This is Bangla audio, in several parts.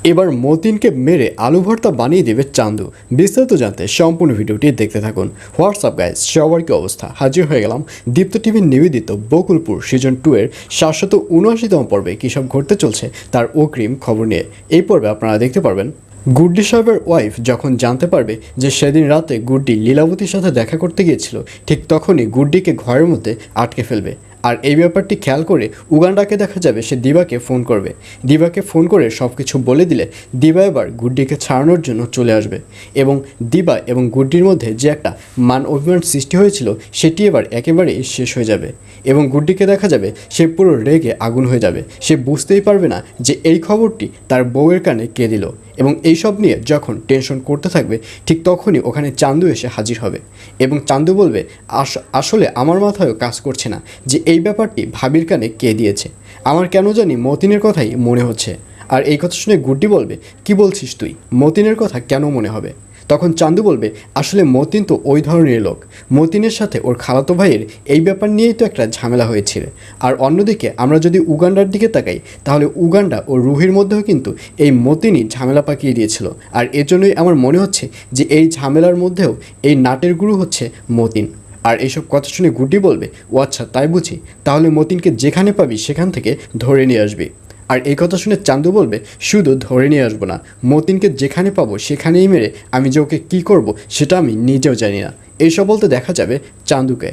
এবার মতিনকে মেরে আলু ভর্তা বানিয়ে দেবে চান্দু। বিস্তারিত জানতে সম্পূর্ণ ভিডিওটি দেখতে থাকুন। হোয়াটসঅ্যাপ গাইস, সবার কি অবস্থা? হাজির হয়ে গেলাম দীপ্ত টিভির নিবেদিত বকুলপুর সিজন 2 এর 779তম পর্বে কী সব ঘটতে চলছে তার অগ্রিম খবর নিয়ে। এই পর্বে আপনারা দেখতে পারবেন গুড্ডি সাহেবের ওয়াইফ যখন জানতে পারবে যে সেদিন রাতে গুড্ডি লীলাবতীর সাথে দেখা করতে গিয়েছিল, ঠিক তখনই গুড্ডিকে ঘরের মধ্যে আটকে ফেলবে। আর এই ব্যাপারটি খেয়াল করে উগান্ডাকে দেখা যাবে সে দিবাকে ফোন করবে। দিবাকে ফোন করে সব কিছু বলে দিলে দিবা এবার গুড্ডিকে ছাড়ানোর জন্য চলে আসবে এবং দিবা এবং গুড্ডির মধ্যে যে একটা মান অভিমান সৃষ্টি হয়েছিল সেটি এবার একেবারেই শেষ হয়ে যাবে এবং গুড্ডিকে দেখা যাবে সে পুরো রেগে আগুন হয়ে যাবে। সে বুঝতেই পারবে না যে এই খবরটি তার বউয়ের কানে কে দিল এবং এইসব নিয়ে যখন টেনশন করতে থাকবে ঠিক তখনই ওখানে চান্দু এসে হাজির হবে এবং চান্দু বলবে আসলে আমার মাথায়ও কাজ করছে না যে এই ব্যাপারটি ভাবির কানে কে দিয়েছে। আমার কেন জানি মতিনের কথাই মনে হচ্ছে। আর এই কথা শুনে গুড্ডি বলবে, কি বলছিস তুই? মতিনের কথা কেন মনে হবে? তখন চান্দু বলবে, আসলে মতিন তো ওই ধরনের লোক। মতিনের সাথে ওর খালাতো ভাইয়ের এই ব্যাপার নিয়েই তো একটা ঝামেলা হয়েছিল। আর অন্যদিকে আমরা যদি উগান্ডার দিকে তাকাই তাহলে উগান্ডা ও রুহির মধ্যেও কিন্তু এই মতিনই ঝামেলা পাকিয়ে দিয়েছিল। আর এজন্যই আমার মনে হচ্ছে যে এই ঝামেলার মধ্যেও এই নাটের গুরু হচ্ছে মতিন। আর এইসব কথা শুনে গুড্ডি বলবে, ও আচ্ছা তাই বুঝি, তাহলে মতিনকে যেখানে পাবি সেখান থেকে ধরে নিয়ে আসবি। আর এই কথা শুনে চান্দু বলবে, শুধু ধরে নিয়ে আসবো না, মতিনকে যেখানে পাবো সেখানেই মেরে আমি যে ওকে কী করবো সেটা আমি নিজেও জানি না। এইসব বলতে দেখা যাবে চান্দুকে।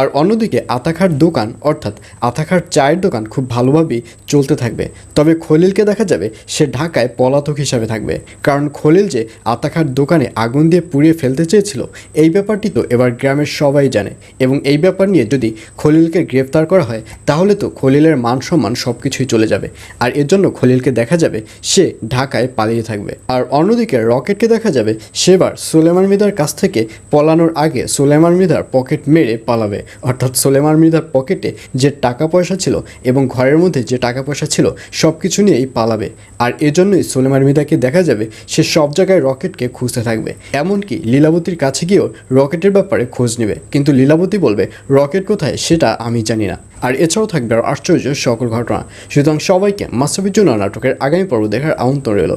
আর অন্যদিকে আতাখার দোকান অর্থাৎ আতাখার চায়ের দোকান খুব ভালোভাবেই চলতে থাকবে। তবে খলিলকে দেখা যাবে সে ঢাকায় পলাতক হিসাবে থাকবে, কারণ খলিল যে আতাখার দোকানে আগুন দিয়ে পুড়িয়ে ফেলতে চেয়েছিল এই ব্যাপারটি তো এবার গ্রামের সবাই জানে এবং এই ব্যাপার নিয়ে যদি খলিলকে গ্রেফতার করা হয় তাহলে তো খলিলের মান সম্মান সব কিছুই চলে যাবে। আর এর জন্য খলিলকে দেখা যাবে সে ঢাকায় পালিয়ে থাকবে। আর অন্যদিকে রকেটকে দেখা যাবে সেবার সুলেমান মৃধার কাছ থেকে পলানোর আগে সুলেমান মৃধার পকেট মেরে পালাবে। অর্থাৎ সুলেমান মৃধার পকেটে যে টাকা পয়সা ছিল এবং ঘরের মধ্যে যে টাকা পয়সা ছিল সব কিছু নিয়েই পালাবে। আর এজন্যই সুলেমান মৃধাকে দেখা যাবে সে সব জায়গায় রকেটকে খুঁজতে থাকবে, এমনকি লীলাবতীর কাছে গিয়েও রকেটের ব্যাপারে খোঁজ নেবে। কিন্তু লীলাবতী বলবে, রকেট কোথায় সেটা আমি জানি না। আর এছাড়াও থাকবে আর আশ্চর্য সকল ঘটনা। সুতরাং সবাইকে মাস্টারপির জন্য নাটকের আগামী পর্ব দেখার আমন্ত্রণ রইল।